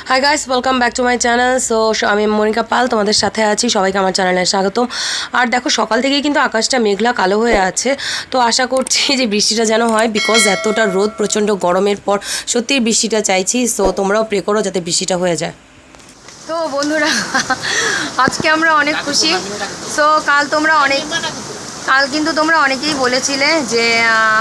Hi guys, welcome back to my channel. So আমি মনিকা পাল তোমাদের সাথে আছি। সবাইকে আমার চ্যানেলে স্বাগতম। আর দেখো, সকাল থেকেই কিন্তু আকাশটা মেঘলা কালো হয়ে আছে। তো আশা করছি যে বৃষ্টিটা যেন হয়, বিকজ এতটা রোদ, প্রচণ্ড গরমের পর সত্যিই বৃষ্টিটা চাইছি। সো তোমরাও প্রে করো যাতে বৃষ্টিটা হয়ে যায়। তো বন্ধুরা, আজকে আমরা অনেক খুশি। সো কাল কিন্তু তোমরা অনেকেই বলেছিলে যে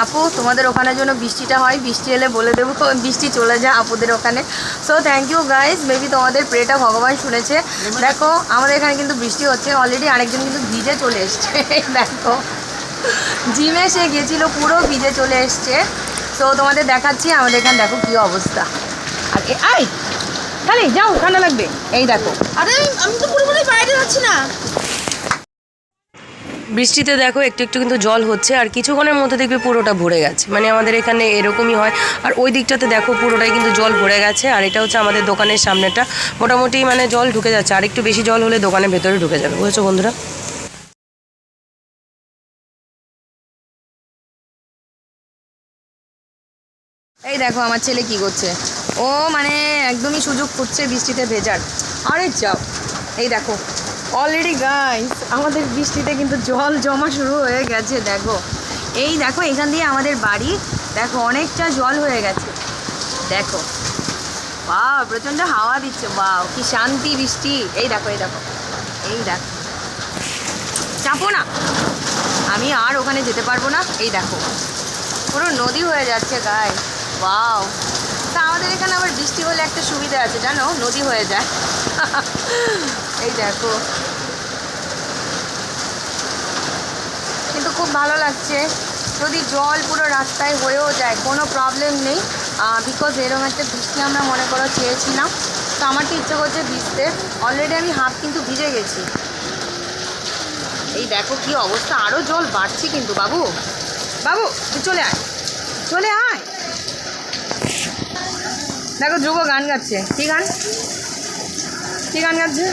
আপু তোমাদের ওখানে যেন বৃষ্টিটা হয়, বৃষ্টি এলে বলে দেবো বৃষ্টি চলে যায় আপুদের ওখানে। So thank you guys, maybe তোমাদের প্রেটা ভগবান শুনেছে। দেখো আমাদের এখানে কিন্তু বৃষ্টি হচ্ছে অলরেডি। আরেকজন কিন্তু ভিজে চলে এসছে দেখো, জিমে সে গেছিলো, পুরো ভিজে চলে এসছে। সো তোমাদের দেখাচ্ছি আমাদের এখানে, দেখো কী অবস্থা। আর আয় খালি যাও, ঠান্ডা লাগবে। এই দেখো, আরে আমি তো পুরোপুরি বাইরে যাচ্ছি না। বৃষ্টিতে দেখো একটু একটু কিন্তু জল হচ্ছে, আর কিছুক্ষণের মধ্যে দেখবে পুরোটা ভরে গেছে। মানে আমাদের এখানে এরকমই হয়। আর ওই দিকটাতে দেখো পুরোটাই কিন্তু জল ভরে গেছে। আর এটা হচ্ছে আমাদের দোকানের সামনেটা, মোটামুটি মানে জল ঢুকে যাচ্ছে। আর একটু বেশি জল হলে দোকানের ভেতরে ঢুকে যাবে, বুঝেছো বন্ধুরা? এই দেখো আমার ছেলে কি করছে। ও মানে একদমই সুযোগ খুঁজছে বৃষ্টিতে ভেজার। আরে যাও, এই দেখো অলরেডি গাইস আমাদের বৃষ্টিতে কিন্তু জল জমা শুরু হয়ে গেছে। দেখো এই দেখো, এখান দিয়ে আমাদের বাড়ি দেখো অনেকটা জল হয়ে গেছে। দেখো বাহ, প্রচণ্ড হাওয়া দিচ্ছে। বাহ, কি শান্তি বৃষ্টি। এই দেখো এই দেখো এই দেখো, চাপো না, আমি আর ওখানে যেতে পারবো না। এই দেখো পুরো নদী হয়ে যাচ্ছে গায়ে। ওয়াও, তা আমাদের এখানে আবার বৃষ্টি হলে একটা সুবিধা আছে জানো, নদী হয়ে যায় এই দেখো, কিন্তু খুব ভালো লাগছে। যদি জল পুরো রাস্তায় হয়েও যায় কোনো প্রবলেম নেই, বিকজ এরকম একটা বৃষ্টি আমরা মনে করো চেয়েছিলাম। তো আমার তো ইচ্ছে করছে ভিজতে। অলরেডি আমি হাফ কিন্তু ভিজে গেছি। এই দেখো কি অবস্থা, আরও জল বাড়ছে কিন্তু। বাবু বাবু তুই চলে আয়, চলে আয়। দেখো ধ্রুব গান গাচ্ছে। কী গান, কী গান গাচ্ছে?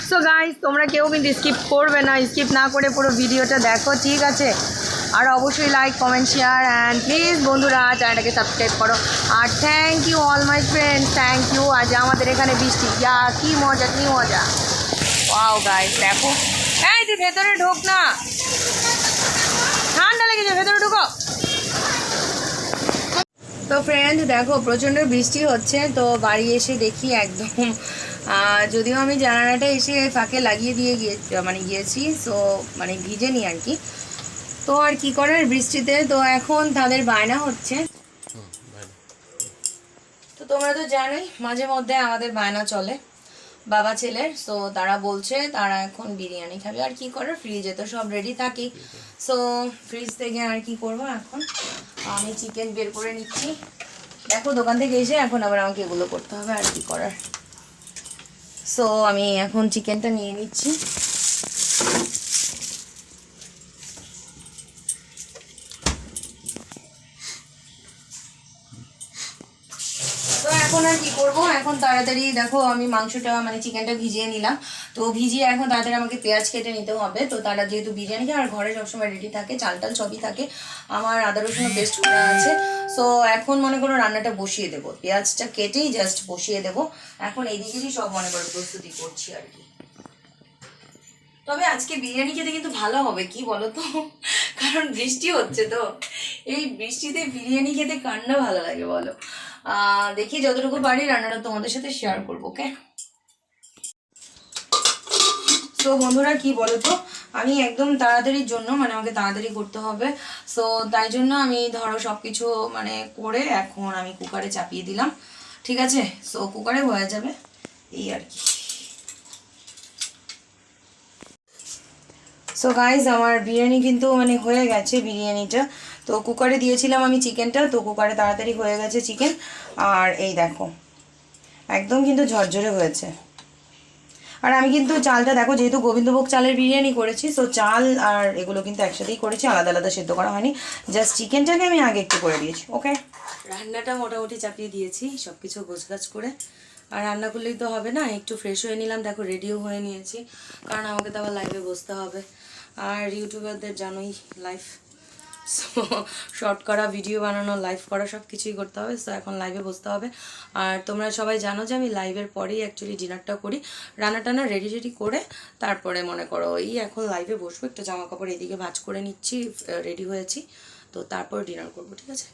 সো গাইস, তোমরা কেউ কিন্তু স্কিপ করবে না, স্কিপ না করে পুরো ভিডিওটা দেখো, ঠিক আছে? আর অবশ্যই like, comment, share and please বন্ধুরা চ্যানেলটাকে সাবস্ক্রাইব করো। আর thank you all my friends, thank you. আজ আমাদের এখানে বৃষ্টি, ইয়া কী মজা, কী মজা। ওয়াও গাইস দেখো, এই তুই ভেতরে ঢোক না, ঠান্ডা লেগেছে, ভেতরে ঢুকো। তো ফ্রেন্ড দেখো প্রচণ্ড বৃষ্টি হচ্ছে। তো বাড়ি এসে দেখি একদম, যদিও আমি জানালাটা এসে ফাঁকে লাগিয়ে দিয়ে গিয়েছি। সো মানে ভিজেনি আর কি। তো আর কি করার বৃষ্টিতে। তো এখন তাদের বায়না হচ্ছে। তো তোমরা তো জানোই মাঝে মধ্যে আমাদের বায়না চলে বাবা ছেলের। সো তারা বলছে তারা এখন বিরিয়ানি খাবে। আর কি করার, ফ্রিজে তো সব রেডি থাকি। সো ফ্রিজ থেকে আর কি করব, এখন আমি চিকেন বের করে নিচ্ছি। দেখো দোকান থেকে এসে এখন আবার আমাকে এগুলো করতে হবে, আর কি করার। সো আমি এখন চিকেনটা নিয়ে নিচ্ছি। তো এখন আর কি করবো, এখন তাড়াতাড়ি দেখো আমি মাংসটা মানে চিকেনটা ভিজিয়ে নিলাম। তো ভিজিয়ে এখন তাড়াতাড়ি আমাকে পেঁয়াজ কেটে নিতে হবে। তো তারা যেহেতু বিরিয়ানি খায় আর ঘরে সবসময় রেডি থাকে, চাল টাল সবই থাকে, আমার আদা রসুন পেস্ট করা আছে। সো এখন মনে করো রান্নাটা বসিয়ে দেবো, পেঁয়াজটা কেটেই জাস্ট বসিয়ে দেবো। এখন এইদিকেই সব মনে করো প্রস্তুতি করছি আর কি। তবে আজকে বিরিয়ানি খেতে কিন্তু ভালো হবে, কি বলো তো, কারণ বৃষ্টি হচ্ছে। তো এই বৃষ্টিতে বিরিয়ানি খেতে কার না ভালো লাগে বলো। দেখি যতটুকু পারি রান্নাটা তোমাদের সাথে শেয়ার করবো, ওকে? তো বন্ধুরা কি বলো তো, আমি একদম তাড়াতাড়ির জন্য মানে আমাকে তাড়াতাড়ি করতে হবে। সো তাই জন্য আমি ধরো সব কিছু মানে করে এখন আমি কুকারে চাপিয়ে দিলাম, ঠিক আছে? সো কুকারে হয়ে যাবে এই আর কি। সো গাইজ আমার বিরিয়ানি কিন্তু মানে হয়ে গেছে বিরিয়ানিটা। তো কুকারে দিয়েছিলাম আমি চিকেনটা, তো কুকারে তাড়াতাড়ি হয়ে গেছে চিকেন। আর এই দেখো একদম কিন্তু ঝরঝরে হয়েছে। আর আমি কিন্তু চালটা দেখো, যেহেতু গোবিন্দভোগ চালের বিরিয়ানি করেছি, সো চাল আর এগুলো কিন্তু একসাথেই করেছি, আলাদা আলাদা সেদ্ধ করা হয়নি। জাস্ট চিকেনটাকে আমি আগে একটু করে দিয়েছি, ওকে? রান্নাটা মোটামুটি চাপিয়ে দিয়েছি সব কিছু গোছগাছ করে। আর রান্না করলেই তো হবে না, একটু ফ্রেশ হয়ে নিলাম। দেখো রেডিও হয়ে নিয়েছি, কারণ আমাকে তো আবার লাইভে বসতে হবে। আর ইউটিউবারদের জানোই লাইভ সো শর্ট করা, ভিডিও বানানো, লাইভ করা সব কিছুই করতে হবে। সো এখন লাইভে বসতে হবে। আর তোমরা সবাই জানো যে আমি লাইভের পরেই অ্যাকচুয়ালি ডিনারটা করি। রান্না টান্না রেডি করে তারপরে মনে করো এই এখন লাইভে বসবো, একটু জামা কাপড় এদিকে ভাঁজ করে নিচ্ছি, রেডি হয়েছি, তো তারপর ডিনার করবো, ঠিক আছে?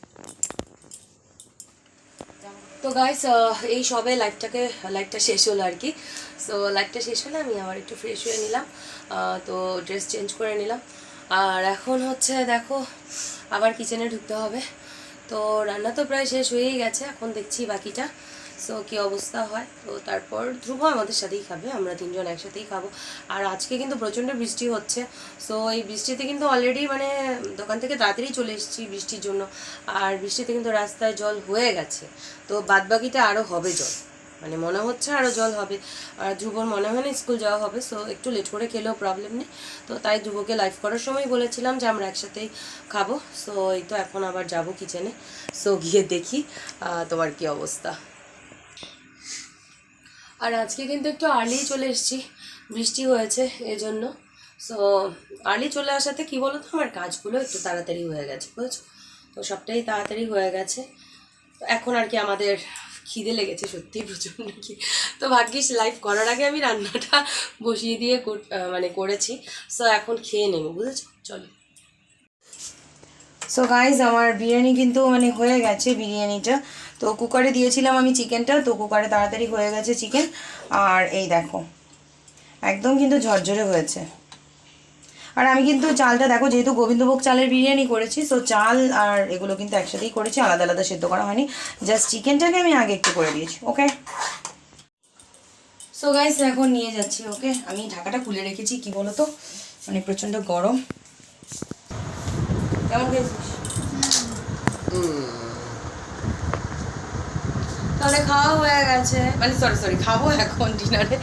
তো গাইস এই সবে লাইভটা শেষ হলো আর কি। সো লাইভটা শেষ হলে আমি আবার একটু ফ্রেশ হয়ে নিলাম, তো ড্রেস চেঞ্জ করে নিলাম। আর এখন হচ্ছে দেখো আবার কিচেনে ঢুকতে হবে। তো রান্না তো প্রায় শেষ হয়েই গেছে, এখন দেখছি বাকিটা সো কী অবস্থা হয়। তো তারপর ধ্রুব আমাদের সাথেই খাবে, আমরা তিনজন একসাথেই খাবো। আর আজকে কিন্তু প্রচণ্ড বৃষ্টি হচ্ছে। সো এই বৃষ্টিতে কিন্তু অলরেডি মানে দোকান থেকে তাড়াতাড়ি চলে এসেছি বৃষ্টির জন্য। আর বৃষ্টিতে কিন্তু রাস্তায় জল হয়ে গেছে, তো বাদবাকিটা আরও হবে জল, মানে মনে হচ্ছে আরও জল হবে। আর ধ্রুবর মনে হয় না স্কুল যাওয়া হবে, সো একটু লেট করে খেলেও প্রবলেম নেই। তো তাই ধ্রুবকে লাইভ করার সময় বলেছিলাম যে আমরা একসাথেই খাবো। সো এই তো এখন আবার যাব কিচেনে, সো গিয়ে দেখি তোমার কি অবস্থা। আর আজকে কিন্তু একটু আর্লি চলে এসেছি, বৃষ্টি হয়েছে এজন্য। সো আর্লি চলে আসাতে কী বলো তো, আমার কাজগুলো একটু তাড়াতাড়ি হয়ে গেছে, বুঝেছো? তো সবটাই তাড়াতাড়ি হয়ে গেছে। তো এখন আর কি আমাদের খিদে লেগেছে সত্যিই প্রচণ্ড কি। তো ভাগ্যিস লাইভ করার আগে আমি রান্নাটা বসিয়ে দিয়ে মানে করেছি। সো এখন খেয়ে নেব, বুঝেছো? চলো। সো গাইজ আমার বিরিয়ানি কিন্তু মানে হয়ে গেছে বিরিয়ানিটা। তো কুকারে দিয়েছিলাম আমি চিকেনটা, তো কুকারে তাড়াতাড়ি হয়ে গেছে চিকেন। আর এই দেখো একদম কিন্তু ঝরঝরে হয়েছে। আর আমি কিন্তু চালটা দেখো, যেহেতু গোবিন্দভোগ চালের বিরিয়ানি করেছি, সো চাল আর এগুলো কিন্তু একসাথেই করেছি, আলাদা আলাদা সেদ্ধ করা হয়নি। জাস্ট চিকেনটাকে আমি আগে একটু করে দিয়েছি। ওকে সো গাইস এখন নিয়ে যাচ্ছি। ওকে আমি ঢাকাটা খুলে রেখেছি, কি বলো তো মানে প্রচণ্ড গরম। কেমন খেয়েছিস? তাহলে খাওয়া হয়ে গেছে, মানে সরি খাবো এখন ডিনারে,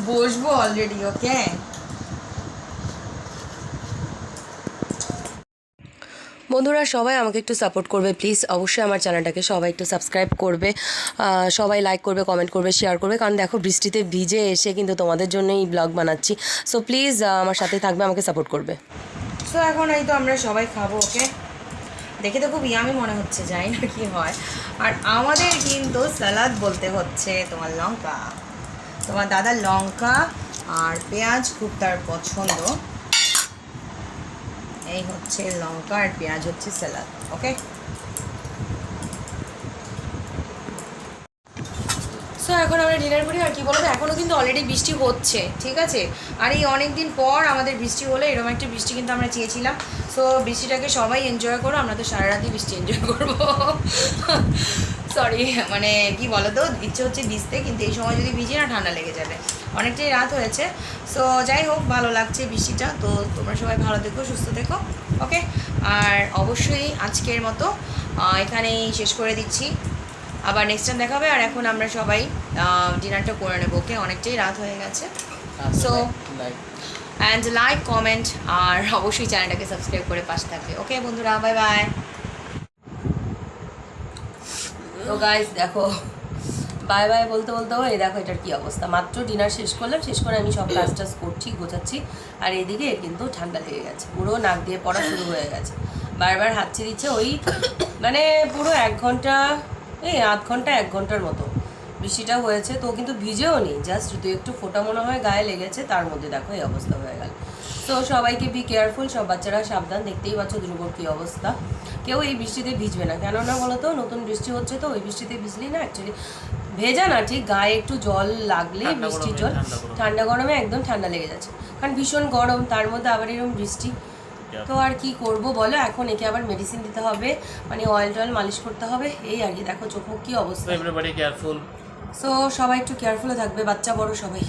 বসবো অলরেডি। ওকে বন্ধুরা সবাই আমাকে একটু সাপোর্ট করবে প্লিজ, অবশ্যই আমার চ্যানেলটাকে সবাই একটু সাবস্ক্রাইব করবে, সবাই লাইক করবে, কমেন্ট করবে, শেয়ার করবে। কারণ দেখো বৃষ্টিতে ভিজে এসে কিন্তু তোমাদের জন্যই ব্লগ বানাচ্ছি। সো প্লিজ আমার সাথে থাকবে, আমাকে সাপোর্ট করবে। সো এখন এই তো আমরা সবাই খাবো। ওকে দেখে তো খুব ইয়ামি মনে হচ্ছে, জানি না কি হয়। আর আমাদের কিন্তু সালাদ বলতে হচ্ছে তোমার লঙ্কা, তোমার দাদার লঙ্কা আর পেঁয়াজ খুব তার পছন্দ। এই হচ্ছে লঙ্কা আর পেঁয়াজ হচ্ছে সালাদ। ওকে সো এখন আমরা ডিনার করি। আর কি বলবো, এখনও কিন্তু অলরেডি বৃষ্টি হচ্ছে, ঠিক আছে? আর এই অনেক দিন পর আমাদের বৃষ্টি হলো, এরকম একটা বৃষ্টি কিন্তু আমরা চেয়েছিলাম। সো বৃষ্টিটাকে সবাই এনজয় করো, আমরা তো সারা রাতই বৃষ্টি এনজয় করবো। সরি মানে কি বলো তো, ইচ্ছে হচ্ছে ভিজতে, কিন্তু এই সময় যদি ভিজি না ঠান্ডা লেগে যাবে, অনেকটাই রাত হয়েছে। সো যাই হোক ভালো লাগছে বৃষ্টিটা। তো তোমরা সবাই ভালো থেকো, সুস্থ থেকো। ওকে আর অবশ্যই আজকের মতো এখানেই শেষ করে দিচ্ছি, আবার নেক্সট টাইম দেখাবে। আর এখন আমরা সবাই ডিনারটা করে নেবো। ওকে অনেকটাই রাত হয়ে গেছে। সো অ্যান্ড লাইক, কমেন্ট আর অবশ্যই চ্যানেলটাকে সাবস্ক্রাইব করে পাশে থাকবে। ওকে বন্ধুরা, বাই বাই। তো গাইস দেখো বাই বাই বলতে এই দেখো এটার কি অবস্থা। মাত্র ডিনার শেষ করলাম, শেষ করে আমি সব কাজ টাজ করছি, গোছাচ্ছি। আর এদিকে কিন্তু ঠান্ডা লেগে গেছে, পুরো নাক দিয়ে পড়া শুরু হয়ে গেছে, বারবার হাঁচি দিচ্ছে। ওই মানে পুরো 1 ঘন্টা, এই আধ ঘন্টা 1 ঘন্টার মতো বৃষ্টিটা হয়েছে। তো কিন্তু ভিজেও নেই, জাস্ট দু একটু ফোঁটা মনে হয় গায়ে লেগেছে, তার মধ্যে দেখো এই অবস্থা হয়ে গেল। তো সবাইকে বি কেয়ারফুল, সব বাচ্চারা সাবধান। দেখতেই পাচ্ছ ধ্রুবর কী অবস্থা। কেউ এই বৃষ্টিতে ভিজবে না, কেননা বলো তো নতুন বৃষ্টি হচ্ছে, তো ওই বৃষ্টিতে ভিজলি না অ্যাকচুয়ালি ভেজা না, ঠিক গায়ে একটু জল লাগলেই বৃষ্টির জল ঠান্ডা গরমে একদম ঠান্ডা লেগে যাচ্ছে। কারণ ভীষণ গরম, তার মধ্যে আবার এরকম বৃষ্টি। তো আর কি করব বলো, এখন একে আবার মেডিসিন দিতে হবে, মানে অয়েল টয়েল মালিশ করতে হবে, এই আর কি। দেখো চোখ মুখ কী অবস্থা। সো সবাই একটু কেয়ারফুলে থাকবে, বাচ্চা বড় সবাই।